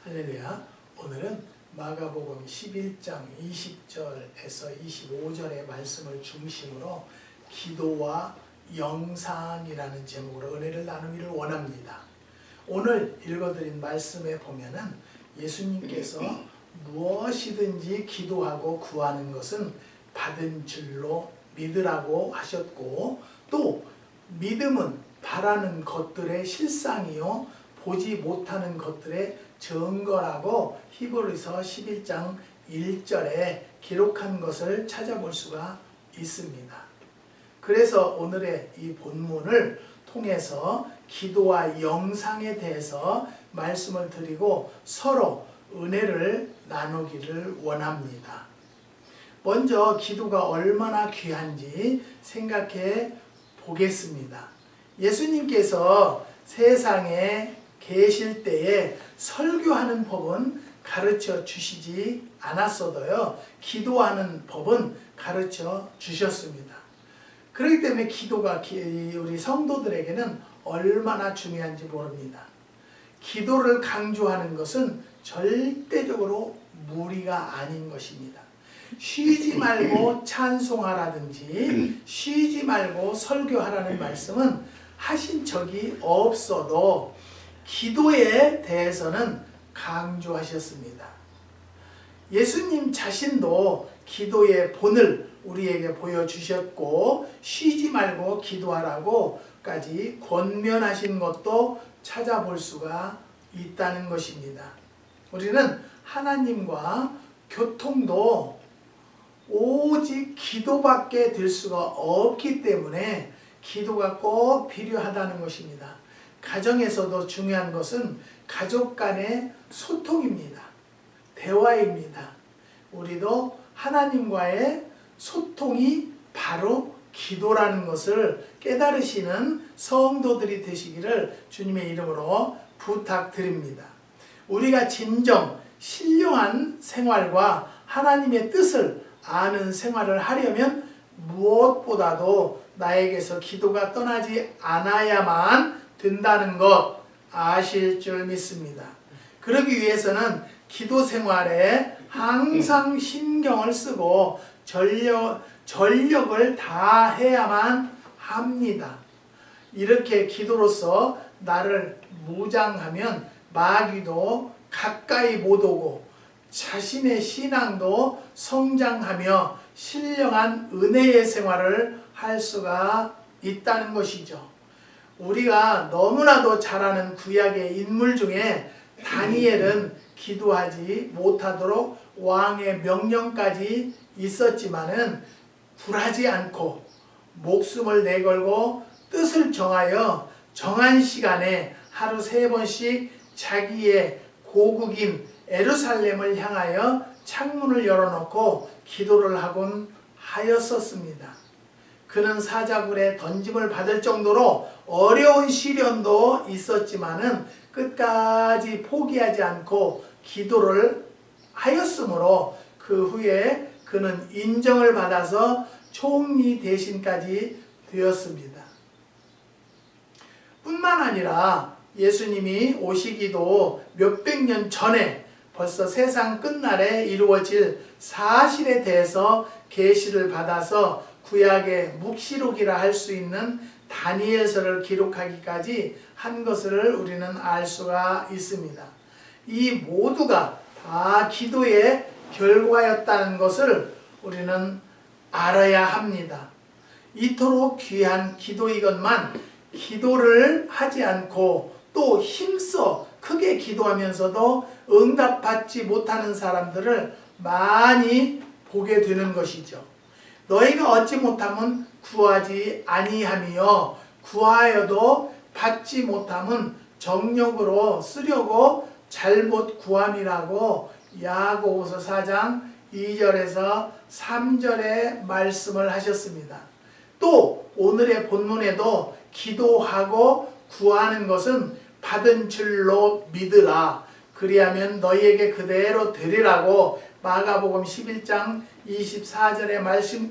할렐루야. 오늘은 마가복음 11장 20절에서 25절의 말씀을 중심으로 기도와 영상이라는 제목으로 은혜를 나누기를 원합니다. 오늘 읽어드린 말씀에 보면은 예수님께서 무엇이든지 기도하고 구하는 것은 받은 줄로 믿으라고 하셨고, 또 믿음은 바라는 것들의 실상이요 보지 못하는 것들의 증거라고 히브리서 11장 1절에 기록한 것을 찾아볼 수가 있습니다. 그래서 오늘의 이 본문을 통해서 기도와 영상에 대해서 말씀을 드리고 서로 은혜를 나누기를 원합니다. 먼저 기도가 얼마나 귀한지 생각해 보겠습니다. 예수님께서 세상에 계실 때에 설교하는 법은 가르쳐 주시지 않았어도요, 기도하는 법은 가르쳐 주셨습니다. 그렇기 때문에 기도가 우리 성도들에게는 얼마나 중요한지 모릅니다. 기도를 강조하는 것은 절대적으로 무리가 아닌 것입니다. 쉬지 말고 찬송하라든지 쉬지 말고 설교하라는 말씀은 하신 적이 없어도 기도에 대해서는 강조하셨습니다. 예수님 자신도 기도의 본을 우리에게 보여주셨고 쉬지 말고 기도하라고까지 권면하신 것도 찾아볼 수가 있다는 것입니다. 우리는 하나님과 교통도 오직 기도밖에 될 수가 없기 때문에 기도가 꼭 필요하다는 것입니다. 가정에서도 중요한 것은 가족 간의 소통입니다. 대화입니다. 우리도 하나님과의 소통이 바로 기도라는 것을 깨달으시는 성도들이 되시기를 주님의 이름으로 부탁드립니다. 우리가 진정 신령한 생활과 하나님의 뜻을 아는 생활을 하려면 무엇보다도 나에게서 기도가 떠나지 않아야만 된다는 것 아실 줄 믿습니다. 그러기 위해서는 기도 생활에 항상 신경을 쓰고 전력을 다해야만 합니다. 이렇게 기도로서 나를 무장하면 마귀도 가까이 못 오고 자신의 신앙도 성장하며 신령한 은혜의 생활을 할 수가 있다는 것이죠. 우리가 너무나도 잘 아는 구약의 인물 중에 다니엘은 기도하지 못하도록 왕의 명령까지 있었지만은 굴하지 않고 목숨을 내걸고 뜻을 정하여 정한 시간에 하루 3번씩 자기의 고국인 예루살렘을 향하여 창문을 열어놓고 기도를 하곤 하였었습니다. 그는 사자굴에 던짐을 받을 정도로 어려운 시련도 있었지만은 끝까지 포기하지 않고 기도를 하였으므로 그 후에 그는 인정을 받아서 총리 대신까지 되었습니다. 뿐만 아니라 예수님이 오시기도 몇백 년 전에 벌써 세상 끝날에 이루어질 사실에 대해서 계시를 받아서 구약의 묵시록이라 할 수 있는 다니엘서를 기록하기까지 한 것을 우리는 알 수가 있습니다. 이 모두가 다 기도의 결과였다는 것을 우리는 알아야 합니다. 이토록 귀한 기도이건만 기도를 하지 않고 또 힘써 크게 기도하면서도 응답받지 못하는 사람들을 많이 보게 되는 것이죠. 너희가 얻지 못하면 구하지 아니하며 구하여도 받지 못하면 정욕으로 쓰려고 잘못 구함이라고 야고보서 4장 2절에서 3절의 말씀을 하셨습니다. 또 오늘의 본문에도 기도하고 구하는 것은 받은 줄로 믿으라. 그리하면 너희에게 그대로 되리라고 마가복음 11장 24절에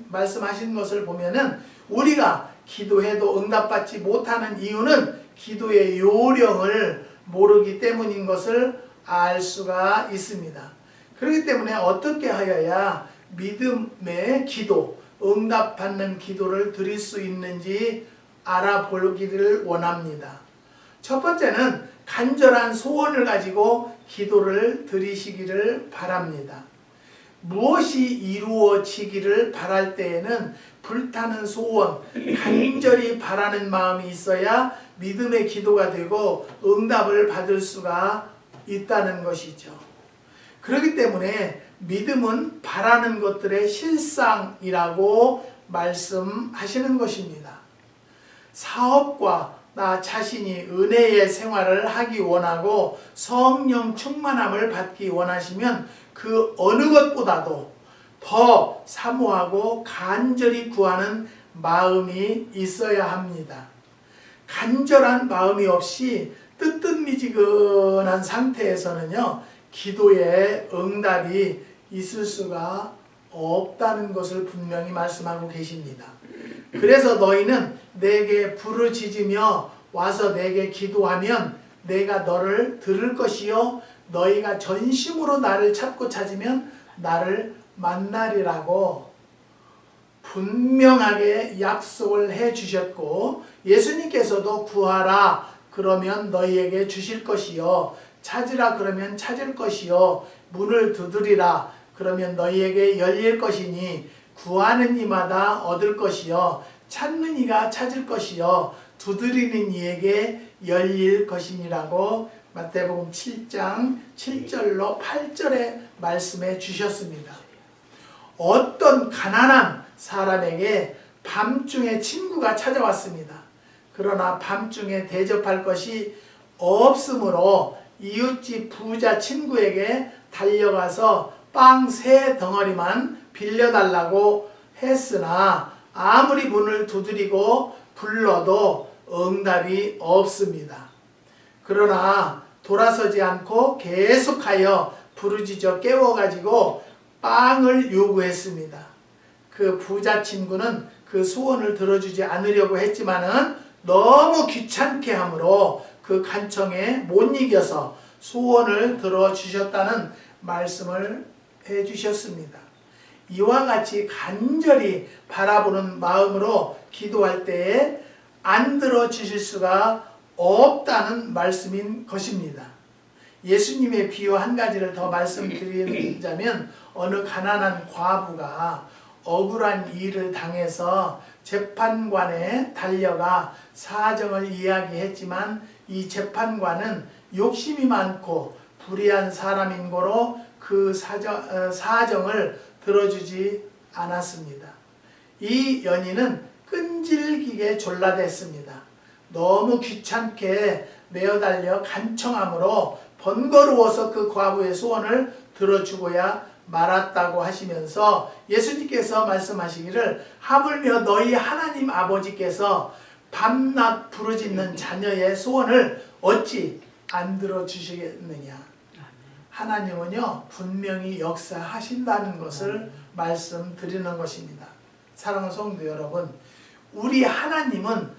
말씀하신 것을 보면은 우리가 기도해도 응답받지 못하는 이유는 기도의 요령을 모르기 때문인 것을 알 수가 있습니다. 그렇기 때문에 어떻게 하여야 믿음의 기도, 응답받는 기도를 드릴 수 있는지 알아보기를 원합니다. 첫 번째는 간절한 소원을 가지고 기도를 드리시기를 바랍니다. 무엇이 이루어지기를 바랄 때에는 불타는 소원, 간절히 바라는 마음이 있어야 믿음의 기도가 되고 응답을 받을 수가 있다는 것이죠. 그렇기 때문에 믿음은 바라는 것들의 실상이라고 말씀하시는 것입니다. 사업과 나 자신이 은혜의 생활을 하기 원하고 성령 충만함을 받기 원하시면 그 어느 것보다도 더 사모하고 간절히 구하는 마음이 있어야 합니다. 간절한 마음이 없이 뜨뜻미지근한 상태에서는요, 기도의 응답이 있을 수가 없다는 것을 분명히 말씀하고 계십니다. 그래서 너희는 내게 부르짖으며 와서 내게 기도하면 내가 너를 들을 것이요 너희가 전심으로 나를 찾고 찾으면 나를 만나리라고 분명하게 약속을 해 주셨고, 예수님께서도 구하라 그러면 너희에게 주실 것이요 찾으라 그러면 찾을 것이요 문을 두드리라 그러면 너희에게 열릴 것이니 구하는 이마다 얻을 것이요 찾는 이가 찾을 것이요 두드리는 이에게 열릴 것이니라고 마태복음 7장 7절로 8절에 말씀해 주셨습니다. 어떤 가난한 사람에게 밤중에 친구가 찾아왔습니다. 그러나 밤중에 대접할 것이 없으므로 이웃집 부자 친구에게 달려가서 빵 3덩어리만 빌려달라고 했으나 아무리 문을 두드리고 불러도 응답이 없습니다. 그러나 돌아서지 않고 계속하여 부르짖어 깨워가지고 빵을 요구했습니다. 그 부자 친구는 그 소원을 들어주지 않으려고 했지만은 너무 귀찮게 함으로 그 간청에 못 이겨서 소원을 들어주셨다는 말씀을 해주셨습니다. 이와 같이 간절히 바라보는 마음으로 기도할 때에 안 들어주실 수가 없다는 말씀인 것입니다. 예수님의 비유 한 가지를 더 말씀드리자면, 어느 가난한 과부가 억울한 일을 당해서 재판관에 달려가 사정을 이야기했지만 이 재판관은 욕심이 많고 불의한 사람인 거로 그 사정을 들어주지 않았습니다. 이 연인은 끈질기게 졸라댔습니다. 너무 귀찮게 매어달려 간청함으로 번거로워서 그 과부의 소원을 들어주고야 말았다고 하시면서 예수님께서 말씀하시기를 하물며 너희 하나님 아버지께서 밤낮 부르짖는 자녀의 소원을 어찌 안 들어주시겠느냐. 하나님은요 분명히 역사하신다는 것을 말씀드리는 것입니다. 사랑하는 성도 여러분, 우리 하나님은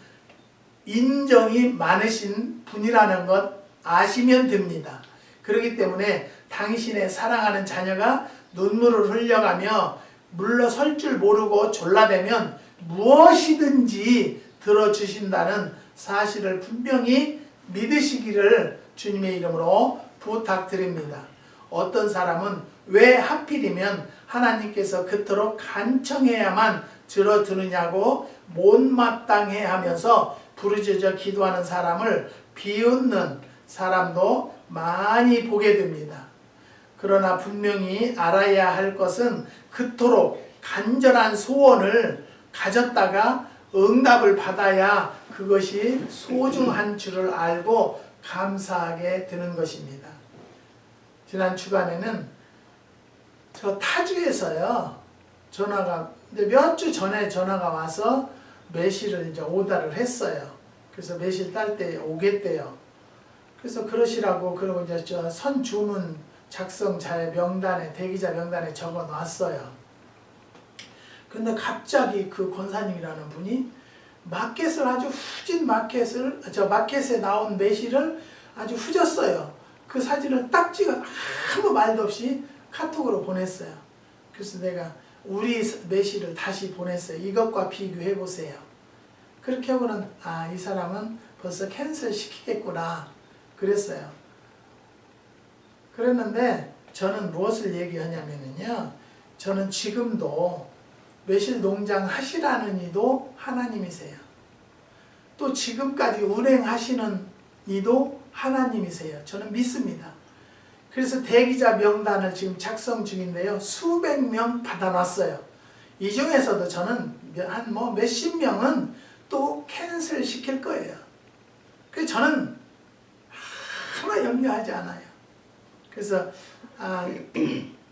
인정이 많으신 분이라는 것 아시면 됩니다. 그렇기 때문에 당신의 사랑하는 자녀가 눈물을 흘려가며 물러설 줄 모르고 졸라대면 무엇이든지 들어주신다는 사실을 분명히 믿으시기를 주님의 이름으로 부탁드립니다. 어떤 사람은 왜 하필이면 하나님께서 그토록 간청해야만 들어드느냐고 못마땅해 하면서 부르짖어 기도하는 사람을 비웃는 사람도 많이 보게 됩니다. 그러나 분명히 알아야 할 것은 그토록 간절한 소원을 가졌다가 응답을 받아야 그것이 소중한 줄을 알고 감사하게 되는 것입니다. 지난 주간에는 저 타주에서요 전화가 몇 주 전에 전화가 와서 매실을 이제 오다를 했어요. 그래서 매실 딸 때 오겠대요. 그래서 그러시라고 그러고 이제 저 선주문 작성자의 명단에 대기자 명단에 적어 놨어요. 근데 갑자기 그 권사님이라는 분이 마켓을 아주 후진 마켓에 나온 매실을 아주 후졌어요. 그 사진을 딱 찍어 아무 말도 없이 카톡으로 보냈어요. 그래서 내가 우리 매실을 다시 보냈어요. 이것과 비교해 보세요. 그렇게 하고는 이 사람은 벌써 캔슬 시키겠구나 그랬어요. 그랬는데 저는 무엇을 얘기하냐면요, 저는 지금도 매실 농장 하시라는 이도 하나님이세요. 또 지금까지 운행하시는 이도 하나님이세요. 저는 믿습니다. 그래서 대기자 명단을 지금 작성 중인데요. 수백 명 받아놨어요. 이 중에서도 저는 한 몇십 명은 또 캔슬 시킬 거예요. 그래서 저는 하나 염려하지 않아요. 그래서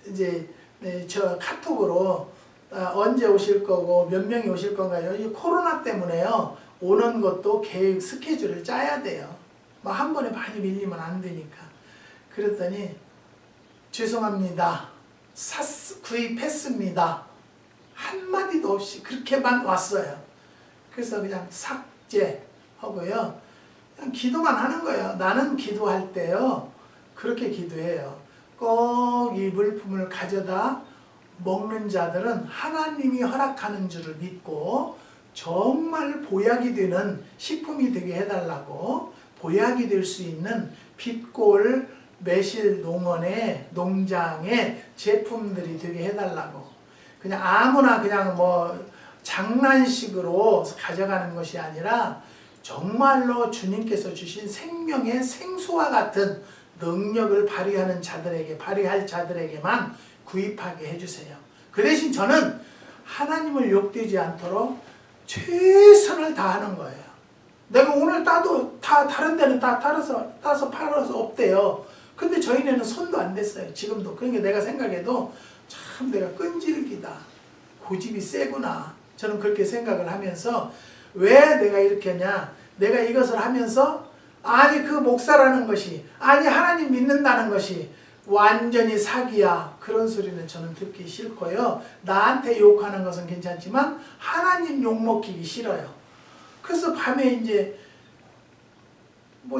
이제 저 카톡으로 언제 오실 거고 몇 명이 오실 건가요? 이 코로나 때문에요. 오는 것도 계획 스케줄을 짜야 돼요. 뭐 한 번에 많이 밀리면 안 되니까. 그랬더니 죄송합니다. 구입했습니다. 한마디도 없이 그렇게만 왔어요. 그래서 그냥 삭제하고요. 그냥 기도만 하는 거예요. 나는 기도할 때요, 그렇게 기도해요. 꼭 이 물품을 가져다 먹는 자들은 하나님이 허락하는 줄을 믿고 정말 보약이 되는 식품이 되게 해달라고, 보약이 될 수 있는 빛골 매실 농원의 농장의 제품들이 되게 해달라고. 그냥 아무나 그냥 장난식으로 가져가는 것이 아니라 정말로 주님께서 주신 생명의 생수와 같은 능력을 발휘할 자들에게만 구입하게 해주세요. 그 대신 저는 하나님을 욕되지 않도록 최선을 다하는 거예요. 내가 오늘 따도 다른 데는 다 따서 팔아서 없대요. 근데 저희네는 손도 안 댔어요. 지금도. 그러니까 내가 생각해도 참 내가 끈질기다. 고집이 세구나. 저는 그렇게 생각을 하면서, 왜 내가 이렇게 하냐. 내가 이것을 하면서 그 목사라는 것이, 하나님 믿는다는 것이 완전히 사기야. 그런 소리는 저는 듣기 싫고요. 나한테 욕하는 것은 괜찮지만 하나님 욕먹히기 싫어요. 그래서 밤에 이제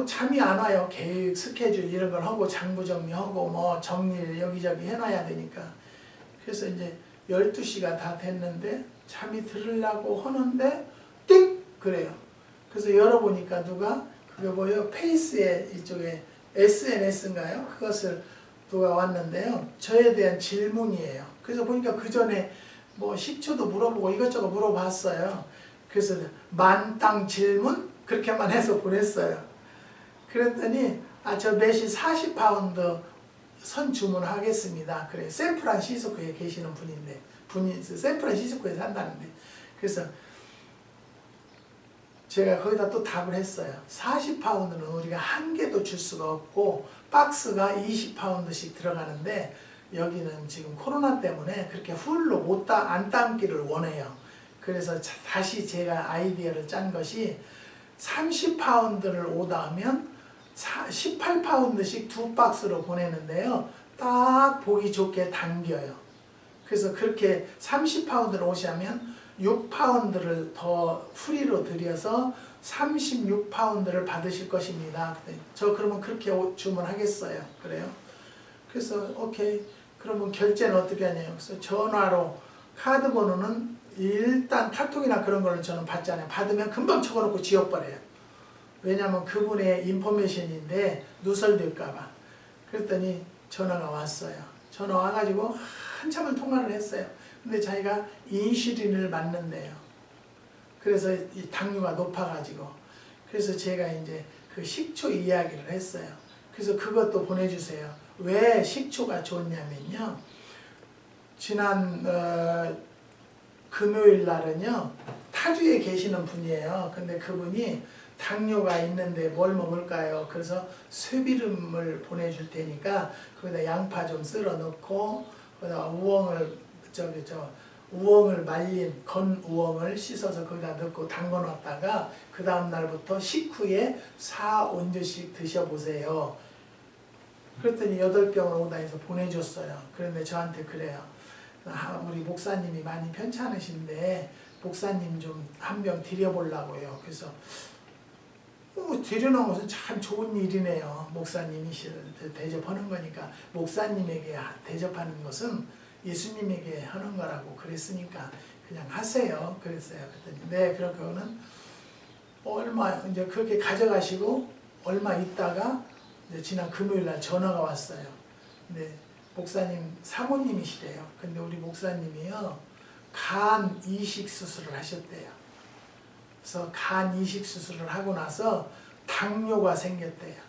잠이 안 와요. 계획, 스케줄 이런 걸 하고 장부 정리하고 정리를 여기저기 해놔야 되니까. 그래서 이제 12시가 다 됐는데 잠이 들으려고 하는데 띵! 그래요. 그래서 열어보니까 누가 그게 페이스에 이쪽에 SNS인가요? 그것을 누가 왔는데요. 저에 대한 질문이에요. 그래서 보니까 그 전에 식초도 물어보고 이것저것 물어봤어요. 그래서 만땅 질문? 그렇게만 해서 보냈어요. 그랬더니 저 매실 40파운드 선 주문하겠습니다. 그래, 샌프란시스코에 계시는 분인데, 샌프란시스코에 산다는데. 그래서 제가 거기다 또 답을 했어요. 40파운드는 우리가 한 개도 줄 수가 없고 박스가 20파운드씩 들어가는데 여기는 지금 코로나 때문에 그렇게 훌로 안 담기를 원해요. 그래서 다시 제가 아이디어를 짠 것이 30파운드를 오다하면 18파운드씩 두 박스로 보내는데요. 딱 보기 좋게 당겨요. 그래서 그렇게 30파운드를 오시면 6파운드를 더 프리로 드려서 36파운드를 받으실 것입니다. 저 그러면 그렇게 주문하겠어요. 그래요? 그래서 오케이. 그러면 결제는 어떻게 하냐요? 그래서 전화로, 카드 번호는 일단 카톡이나 그런 걸로 저는 받잖아요. 받으면 금방 적어놓고 지워버려요. 왜냐하면 그분의 인포메이션인데 누설될까봐. 그랬더니 전화가 왔어요. 전화 와가지고 한참을 통화를 했어요. 근데 자기가 인슐린을 맞는데요. 그래서 이 당류가 높아가지고. 그래서 제가 이제 그 식초 이야기를 했어요. 그래서 그것도 보내주세요. 왜 식초가 좋냐면요. 지난 금요일 날은요, 타주에 계시는 분이에요. 근데 그분이 당뇨가 있는데 뭘 먹을까요? 그래서 쇠비름을 보내줄 테니까 거기다 양파 좀 썰어 넣고, 거기다 우엉을 말린 건 우엉을 씻어서 거기다 넣고 담궈 놨다가 그 다음 날부터 식후에 4온주씩 드셔보세요. 그랬더니 8병을 오다해서 보내줬어요. 그런데 저한테 그래요. 우리 목사님이 많이 편찮으신데 목사님 좀 한 병 드려보려고요. 그래서 드려놓은 것은 참 좋은 일이네요. 목사님이 대접하는 거니까 목사님에게 대접하는 것은 예수님에게 하는 거라고 그랬으니까 그냥 하세요. 그랬어요. 그랬더니 네, 그러고는 얼마 이제 그렇게 가져가시고 얼마 있다가 이제 지난 금요일 날 전화가 왔어요. 근데 목사님 사모님이시래요. 근데 우리 목사님이요 간 이식 수술을 하셨대요. 그래서 간 이식 수술을 하고 나서 당뇨가 생겼대요.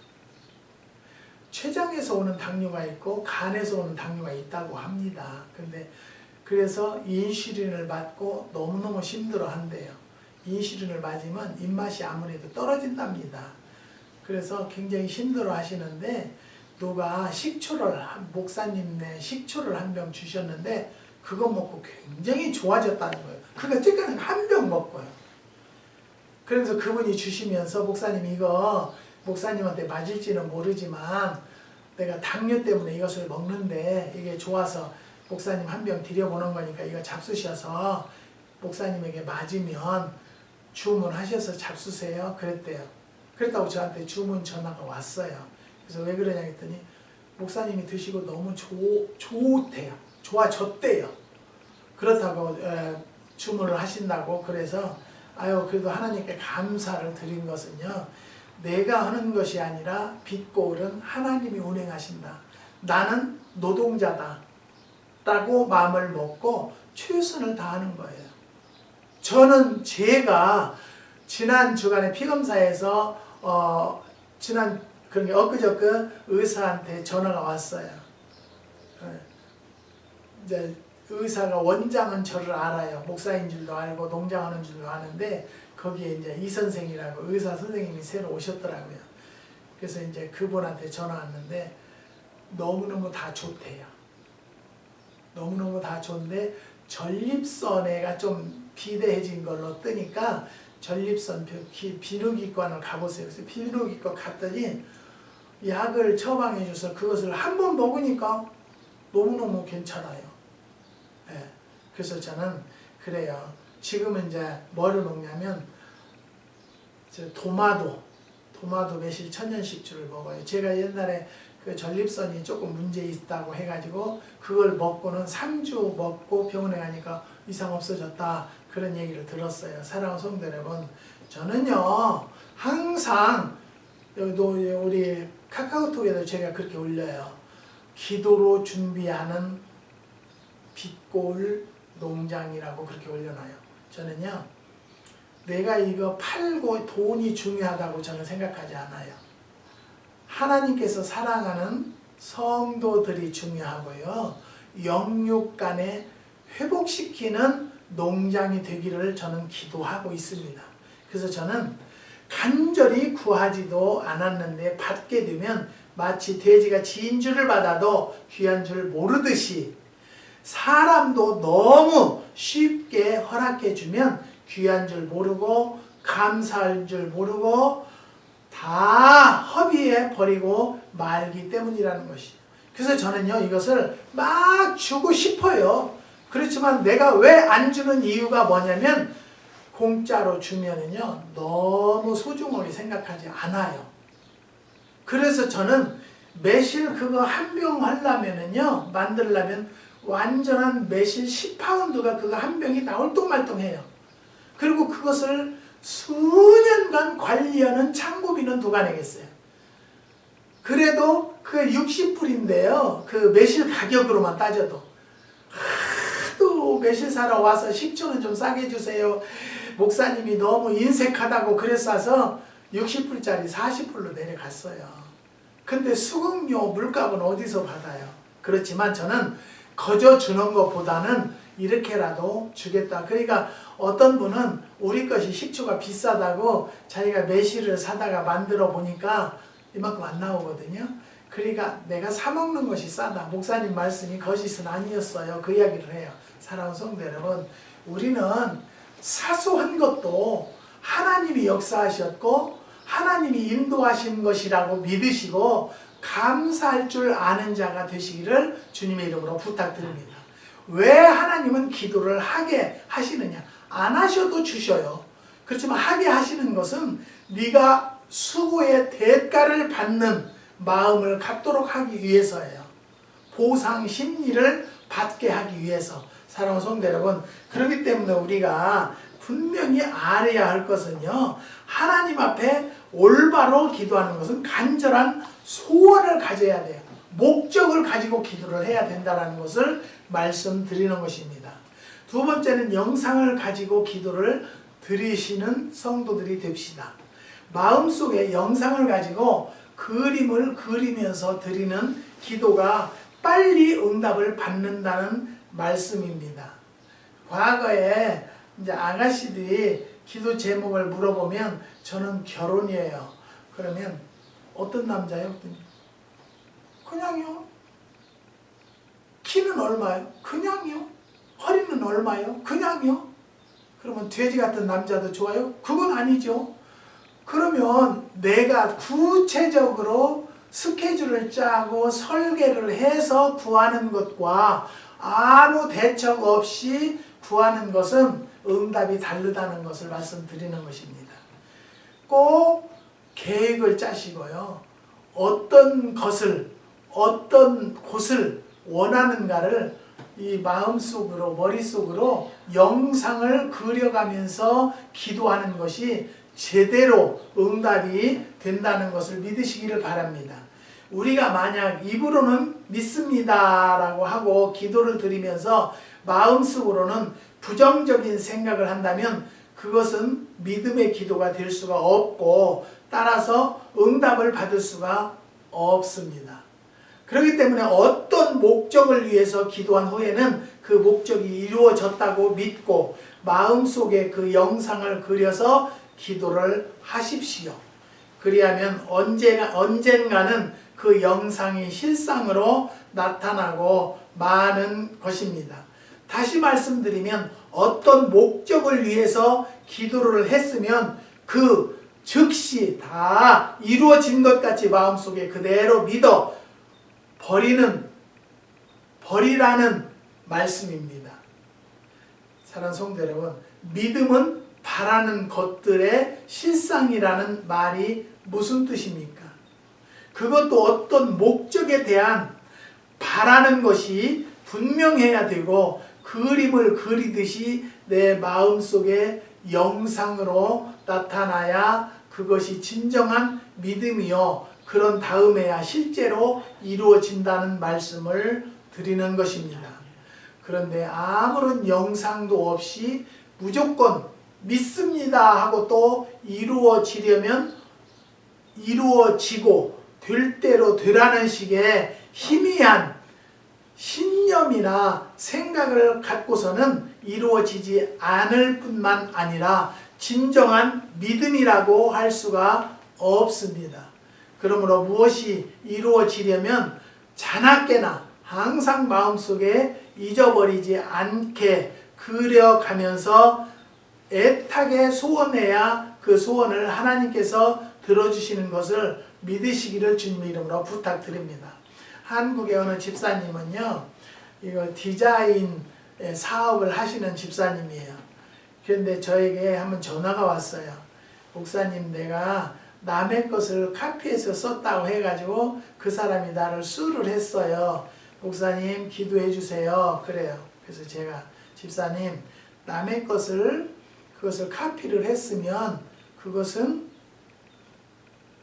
췌장에서 오는 당뇨가 있고 간에서 오는 당뇨가 있다고 합니다. 근데 그래서 인슐린을 맞고 너무너무 힘들어 한대요. 인슐린을 맞으면 입맛이 아무래도 떨어진답니다. 그래서 굉장히 힘들어 하시는데 누가 목사님네 식초를 한 병 주셨는데 그거 먹고 굉장히 좋아졌다는 거예요. 그거 찌까는 한 병 먹고요. 그래서 그분이 주시면서 목사님 이거 목사님한테 맞을지는 모르지만 내가 당뇨 때문에 이것을 먹는데 이게 좋아서 목사님 한 병 드려보는 거니까 이거 잡수셔서 목사님에게 맞으면 주문하셔서 잡수세요. 그랬대요. 그랬다고 저한테 주문 전화가 왔어요. 그래서 왜 그러냐 했더니 목사님이 드시고 너무 좋대요. 좋아졌대요. 그렇다고 주문을 하신다고. 그래서 아유 그래도 하나님께 감사를 드린 것은요. 내가 하는 것이 아니라 빛고울은 하나님이 운행하신다. 나는 노동자다. 라고 마음을 먹고 최선을 다하는 거예요. 저는 제가 지난 주간에 피검사에서 그런 게 엊그저께 의사한테 전화가 왔어요. 이제 의사가 원장은 저를 알아요. 목사인 줄도 알고 농장하는 줄도 아는데 거기에 이제 이 선생이라고 의사 선생님이 새로 오셨더라고요. 그래서 이제 그분한테 전화 왔는데 너무너무 다 좋대요. 너무너무 다 좋은데 전립선에가 좀 비대해진 걸로 뜨니까 전립선 비누기과를 가보세요. 그래서 비누기과 갔더니 약을 처방해 줘서 그것을 한 번 먹으니까 너무너무 괜찮아요. 네. 그래서 저는 그래요. 지금은 이제 뭐를 먹냐면 도마도 매실 천연식주를 먹어요. 제가 옛날에 그 전립선이 조금 문제 있다고 해가지고 그걸 먹고는 3주 먹고 병원에 가니까 이상 없어졌다 그런 얘기를 들었어요. 사랑하는 성도 여러분, 저는요 항상 우리 카카오톡에도 제가 그렇게 올려요. 기도로 준비하는 빛고울 농장이라고 그렇게 올려놔요. 저는요 내가 이거 팔고 돈이 중요하다고 저는 생각하지 않아요. 하나님께서 사랑하는 성도들이 중요하고요. 영육간에 회복시키는 농장이 되기를 저는 기도하고 있습니다. 그래서 저는 간절히 구하지도 않았는데 받게 되면 마치 돼지가 진주를 받아도 귀한 줄 모르듯이 사람도 너무 쉽게 허락해 주면 귀한 줄 모르고 감사할 줄 모르고 다 허비에 버리고 말기 때문이라는 것이. 그래서 저는요 이것을 막 주고 싶어요. 그렇지만 내가 왜 안 주는 이유가 뭐냐면 공짜로 주면은요 너무 소중하게 생각하지 않아요. 그래서 저는 매실 그거 한 병 하려면은요 만들려면 완전한 매실 10파운드가 그거 한 병이 나올뚱말뚱해요. 그리고 그것을 수년간 관리하는 창고비는 누가 내겠어요? 그래도 그 60불인데요. 그 매실 가격으로만 따져도 하도 매실 사러 와서 식초는 좀 싸게 주세요. 목사님이 너무 인색하다고 그랬어서 60불짜리 40불로 내려갔어요. 근데 수급료 물값은 어디서 받아요? 그렇지만 저는 거저 주는 것보다는 이렇게라도 주겠다. 그러니까 어떤 분은 우리 것이 식초가 비싸다고 자기가 매실을 사다가 만들어 보니까 이만큼 안 나오거든요. 그러니까 내가 사 먹는 것이 싸다. 목사님 말씀이 거짓은 아니었어요. 그 이야기를 해요. 사랑하는 성도 여러분, 우리는 사소한 것도 하나님이 역사하셨고 하나님이 인도하신 것이라고 믿으시고 감사할 줄 아는 자가 되시기를 주님의 이름으로 부탁드립니다. 왜 하나님은 기도를 하게 하시느냐? 안 하셔도 주셔요. 그렇지만 하게 하시는 것은 네가 수고의 대가를 받는 마음을 갖도록 하기 위해서예요. 보상 심리를 받게 하기 위해서. 사랑하는 성도 여러분, 그렇기 때문에 우리가 분명히 알아야 할 것은요, 하나님 앞에 올바로 기도하는 것은 간절한 소원을 가져야 돼요. 목적을 가지고 기도를 해야 된다는 것을 말씀드리는 것입니다. 두 번째는 영상을 가지고 기도를 드리시는 성도들이 됩시다. 마음속에 영상을 가지고 그림을 그리면서 드리는 기도가 빨리 응답을 받는다는 말씀입니다. 과거에 이제 아가씨들이 기도 제목을 물어보면 저는 결혼이에요. 그러면 어떤 남자요? 그냥요. 키는 얼마요? 그냥요. 허리는 얼마요? 그냥요. 그러면 돼지 같은 남자도 좋아요? 그건 아니죠. 그러면 내가 구체적으로 스케줄을 짜고 설계를 해서 구하는 것과 아무 대책 없이 구하는 것은 응답이 다르다는 것을 말씀드리는 것입니다. 꼭 계획을 짜시고요. 어떤 것을, 어떤 곳을 원하는가를 이 마음속으로, 머릿속으로 영상을 그려가면서 기도하는 것이 제대로 응답이 된다는 것을 믿으시기를 바랍니다. 우리가 만약 입으로는 믿습니다 라고 하고 기도를 드리면서 마음속으로는 부정적인 생각을 한다면 그것은 믿음의 기도가 될 수가 없고 따라서 응답을 받을 수가 없습니다. 그렇기 때문에 어떤 목적을 위해서 기도한 후에는 그 목적이 이루어졌다고 믿고 마음속에 그 영상을 그려서 기도를 하십시오. 그리하면 언젠가는 그 영상이 실상으로 나타나고 마는 것입니다. 다시 말씀드리면 어떤 목적을 위해서 기도를 했으면 그 즉시 다 이루어진 것 같이 마음속에 그대로 믿어 버리라는 말씀입니다. 사랑하는 성도 여러분, 믿음은 바라는 것들의 실상이라는 말이 무슨 뜻입니까? 그것도 어떤 목적에 대한 바라는 것이 분명해야 되고 그림을 그리듯이 내 마음속에 영상으로 나타나야 그것이 진정한 믿음이요. 그런 다음에야 실제로 이루어진다는 말씀을 드리는 것입니다. 그런데 아무런 영상도 없이 무조건 믿습니다 하고 또 이루어지려면 이루어지고 될 대로 되라는 식의 희미한 신념이나 생각을 갖고서는 이루어지지 않을 뿐만 아니라 진정한 믿음이라고 할 수가 없습니다. 그러므로 무엇이 이루어지려면 자나깨나 항상 마음속에 잊어버리지 않게 그려가면서 애타게 소원해야 그 소원을 하나님께서 들어주시는 것을 믿으시기를 주님의 이름으로 부탁드립니다. 한국의 어느 집사님은요, 이거 디자인 사업을 하시는 집사님이에요. 그런데 저에게 한번 전화가 왔어요. 목사님, 내가 남의 것을 카피해서 썼다고 해가지고 그 사람이 나를 수를 했어요. 목사님 기도해 주세요. 그래요. 그래서 제가 집사님, 남의 그것을 카피를 했으면 그것은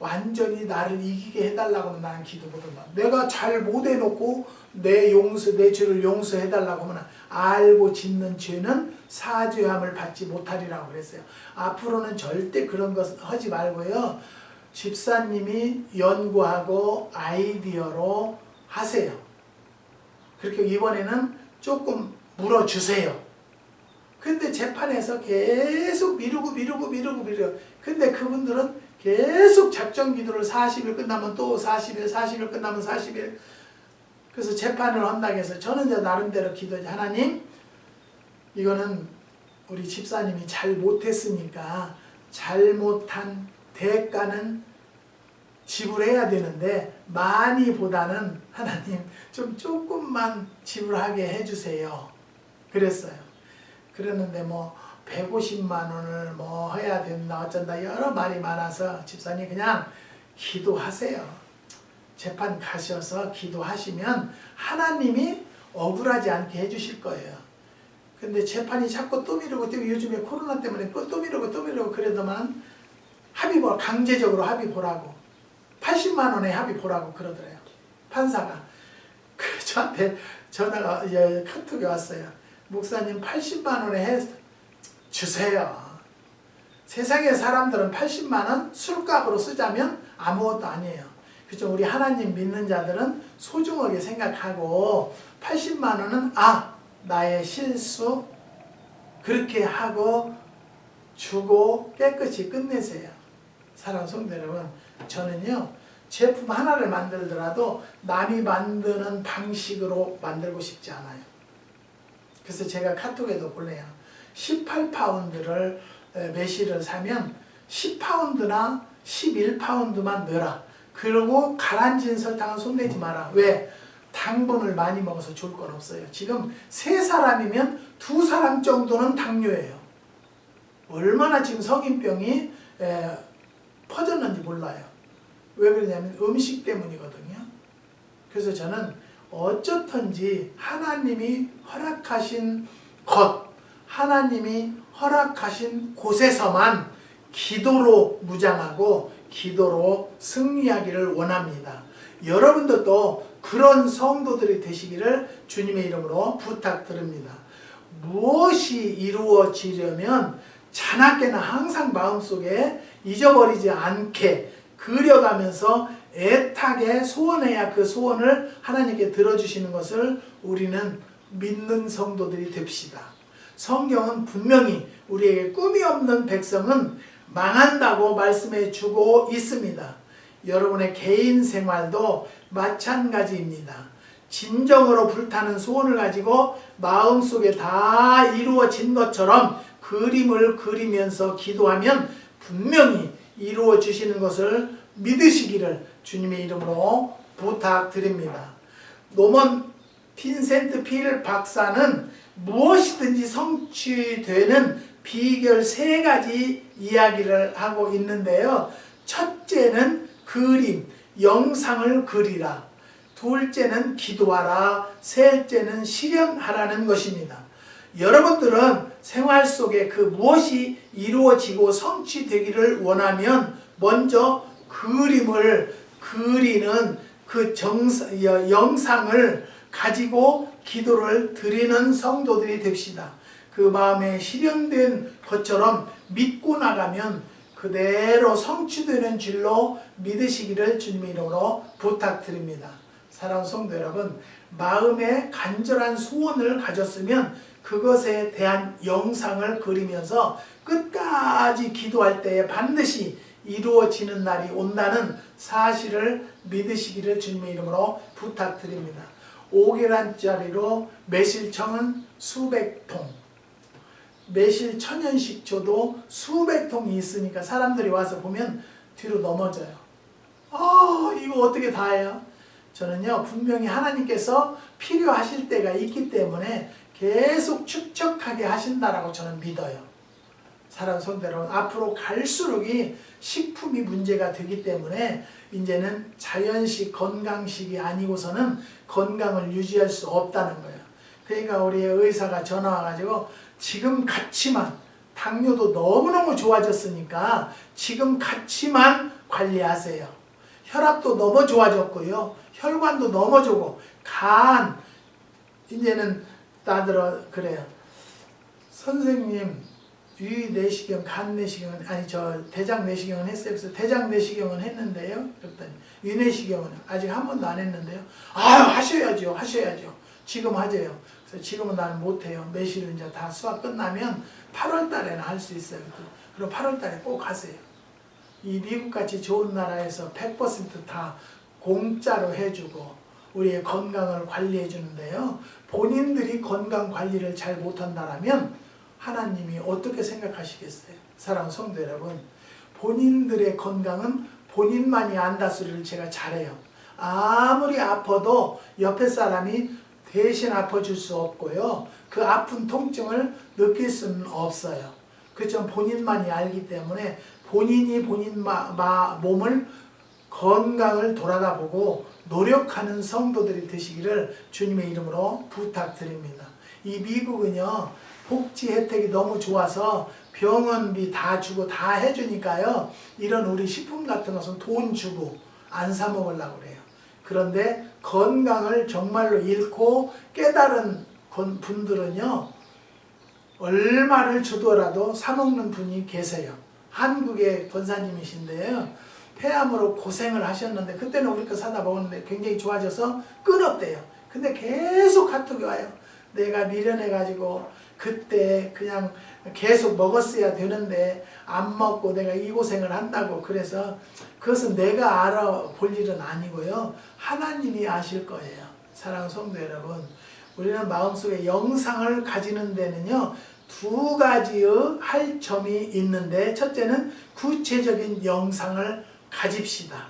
완전히 나를 이기게 해달라고 하면 나는 기도 못한다. 내가 잘 못해놓고 내 죄를 용서해달라고 하면 알고 짓는 죄는 사죄함을 받지 못하리라고 그랬어요. 앞으로는 절대 그런 것 하지 말고요. 집사님이 연구하고 아이디어로 하세요. 그렇게 이번에는 조금 물어주세요. 근데 재판에서 계속 미루고. 근데 그분들은 계속 작정 기도를 40일 끝나면 또 40일 끝나면 40일. 그래서 재판을 한다고 해서 저는 이제 나름대로 기도하지. 하나님, 이거는 우리 집사님이 잘 못했으니까 잘못한 대가는 지불해야 되는데 많이보다는 하나님 좀 조금만 지불하게 해주세요. 그랬어요. 그랬는데 뭐 150만 원을 뭐 해야 된다 어쩐다 여러 말이 많아서 집사님 그냥 기도하세요. 재판 가셔서 기도하시면 하나님이 억울하지 않게 해주실 거예요. 근데 재판이 자꾸 또 미루고 요즘에 코로나 때문에 또 미루고 그러더만 합의 보라, 강제적으로 합의 보라고 80만 원에 합의 보라고 그러더래요. 판사가. 그 저한테 전화가 카톡이 왔어요. 목사님 80만 원에 주세요. 세상의 사람들은 80만 원 술값으로 쓰자면 아무것도 아니에요. 그죠? 우리 하나님 믿는 자들은 소중하게 생각하고 80만 원은 나의 실수 그렇게 하고 주고 깨끗이 끝내세요. 사랑하는 성도 여러분, 저는요 제품 하나를 만들더라도 남이 만드는 방식으로 만들고 싶지 않아요. 그래서 제가 카톡에도 보내요. 18파운드를 매실을 사면 10파운드나 11파운드만 넣어라. 그리고 가라앉은 설탕은 손대지 마라. 왜? 당분을 많이 먹어서 좋을 건 없어요. 지금 3사람이면 2사람 정도는 당뇨예요. 얼마나 지금 성인병이 퍼졌는지 몰라요. 왜 그러냐면 음식 때문이거든요. 그래서 저는 어쩌든지 하나님이 허락하신 것, 하나님이 허락하신 곳에서만 기도로 무장하고 기도로 승리하기를 원합니다. 여러분들도 그런 성도들이 되시기를 주님의 이름으로 부탁드립니다. 무엇이 이루어지려면 자나깨나 항상 마음속에 잊어버리지 않게 그려가면서 애타게 소원해야 그 소원을 하나님께 들어주시는 것을 우리는 믿는 성도들이 됩시다. 성경은 분명히 우리에게 꿈이 없는 백성은 망한다고 말씀해 주고 있습니다. 여러분의 개인 생활도 마찬가지입니다. 진정으로 불타는 소원을 가지고 마음속에 다 이루어진 것처럼 그림을 그리면서 기도하면 분명히 이루어지시는 것을 믿으시기를 주님의 이름으로 부탁드립니다. 노먼 빈센트 필 박사는 무엇이든지 성취되는 비결 3가지 이야기를 하고 있는데요. 첫째는 그림, 영상을 그리라. 둘째는 기도하라. 셋째는 실현하라는 것입니다. 여러분들은 생활 속에 그 무엇이 이루어지고 성취되기를 원하면 먼저 그림을 그리는 그 영상을 가지고 기도를 드리는 성도들이 됩시다. 그 마음에 실현된 것처럼 믿고 나가면 그대로 성취되는 줄로 믿으시기를 주님의 이름으로 부탁드립니다. 사랑하는 성도 여러분, 마음에 간절한 소원을 가졌으면 그것에 대한 영상을 그리면서 끝까지 기도할 때에 반드시 이루어지는 날이 온다는 사실을 믿으시기를 주님의 이름으로 부탁드립니다. 5계란짜리로 매실청은 수백 통, 매실 천연식초도 수백 통이 있으니까 사람들이 와서 보면 뒤로 넘어져요. 이거 어떻게 다 해요? 저는요 분명히 하나님께서 필요하실 때가 있기 때문에 계속 축적하게 하신다라고 저는 믿어요. 사랑하는 성도 여러분, 앞으로 갈수록이 식품이 문제가 되기 때문에 이제는 자연식 건강식이 아니고서는 건강을 유지할 수 없다는 거예요. 그러니까 우리 의사가 전화 와가지고 지금 같이만, 당뇨도 너무너무 좋아졌으니까 지금 같이만 관리하세요. 혈압도 너무 좋아졌고요. 혈관도 너무 좋고 간 이제는 나들어 그래요. 선생님 위 내시경, 간 내시경은 대장 내시경은 했어요. 그래서 대장 내시경은 했는데요. 그랬더니 위 내시경은 아직 한 번도 안 했는데요. 하셔야죠. 지금 하세요. 그래서 지금은 나는 못해요. 매실을 이제 다 수학 끝나면 8월 달에는 할 수 있어요. 그럼 8월 달에 꼭 하세요. 이 미국같이 좋은 나라에서 100%다 공짜로 해주고 우리의 건강을 관리해 주는데요. 본인들이 건강 관리를 잘 못한다면 하나님이 어떻게 생각하시겠어요? 사랑하는 성도 여러분, 본인들의 건강은 본인만이 안다 소리를 제가 잘해요. 아무리 아파도 옆에 사람이 대신 아파줄 수 없고요. 그 아픈 통증을 느낄 수는 없어요. 그점 본인만이 알기 때문에 본인이 본인 몸을 건강을 돌아다보고 노력하는 성도들이 되시기를 주님의 이름으로 부탁드립니다. 이 미국은요, 복지 혜택이 너무 좋아서 병원비 다 주고 다 해주니까요, 이런 우리 식품 같은 것은 돈 주고 안 사 먹으려고 그래요. 그런데 건강을 정말로 잃고 깨달은 분들은요, 얼마를 주더라도 사 먹는 분이 계세요. 한국의 권사님이신데요, 폐암으로 고생을 하셨는데 그때는 우리 거 사다 먹었는데 굉장히 좋아져서 끊었대요. 근데 계속 카톡이 와요. 내가 미련해가지고 그때 그냥 계속 먹었어야 되는데 안 먹고 내가 이 고생을 한다고. 그래서 그것은 내가 알아볼 일은 아니고요, 하나님이 아실 거예요. 사랑하는 성도 여러분, 우리는 마음속에 영상을 가지는 데는요, 두 가지의 할 점이 있는데, 첫째는 구체적인 영상을 가집시다.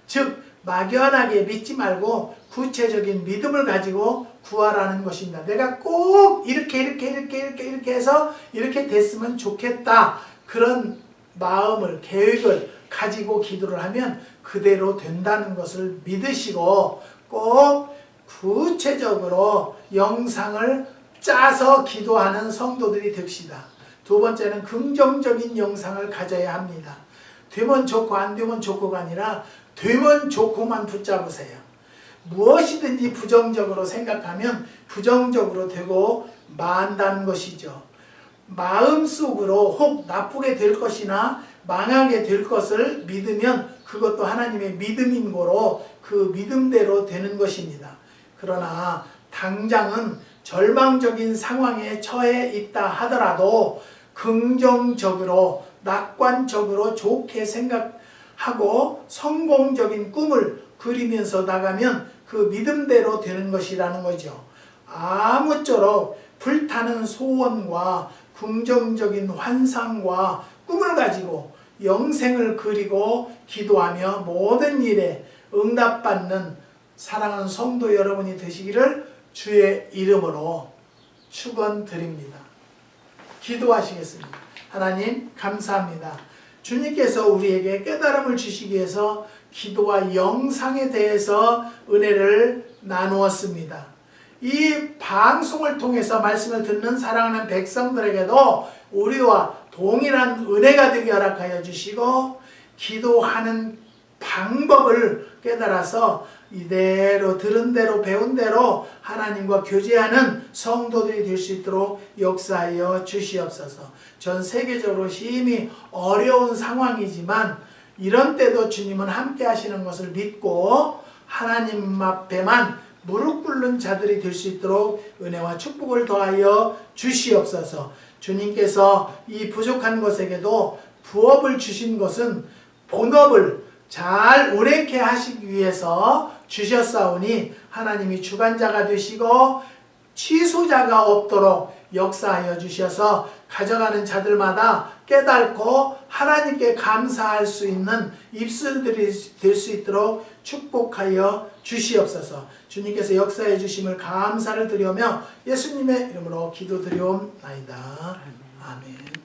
즉 막연하게 믿지 말고 구체적인 믿음을 가지고 구하라는 것입니다. 내가 꼭 이렇게 해서 이렇게 됐으면 좋겠다, 그런 마음을, 계획을 가지고 기도를 하면 그대로 된다는 것을 믿으시고 꼭 구체적으로 영상을 짜서 기도하는 성도들이 됩시다. 두 번째는 긍정적인 영상을 가져야 합니다. 되면 좋고 안 되면 좋고가 아니라 되면 좋고만 붙잡으세요. 무엇이든지 부정적으로 생각하면 부정적으로 되고 만다는 것이죠. 마음속으로 혹 나쁘게 될 것이나 망하게 될 것을 믿으면 그것도 하나님의 믿음인 거로 그 믿음대로 되는 것입니다. 그러나 당장은 절망적인 상황에 처해 있다 하더라도 긍정적으로, 낙관적으로 좋게 생각하고 성공적인 꿈을 그리면서 나가면 그 믿음대로 되는 것이라는 거죠. 아무쪼록 불타는 소원과 긍정적인 환상과 꿈을 가지고 영생을 그리고 기도하며 모든 일에 응답받는 사랑하는 성도 여러분이 되시기를 주의 이름으로 축원드립니다. 기도하시겠습니다. 하나님 감사합니다. 주님께서 우리에게 깨달음을 주시기 위해서 기도와 영상에 대해서 은혜를 나누었습니다. 이 방송을 통해서 말씀을 듣는 사랑하는 백성들에게도 우리와 동일한 은혜가 되게 허락하여 주시고 기도하는 방법을 깨달아서 이대로 들은 대로 배운 대로 하나님과 교제하는 성도들이 될 수 있도록 역사하여 주시옵소서. 전 세계적으로 심히 어려운 상황이지만 이런 때도 주님은 함께 하시는 것을 믿고 하나님 앞에만 무릎 꿇는 자들이 될 수 있도록 은혜와 축복을 더하여 주시옵소서. 주님께서 이 부족한 것에게도 부업을 주신 것은 본업을 잘 운행케 하시기 위해서 주셨사오니 하나님이 주관자가 되시고 취소자가 없도록 역사하여 주셔서 가져가는 자들마다 깨닫고 하나님께 감사할 수 있는 입술들이 될 수 있도록 축복하여 주시옵소서. 주님께서 역사해 주심을 감사를 드리며 예수님의 이름으로 기도드리옵나이다. 아멘.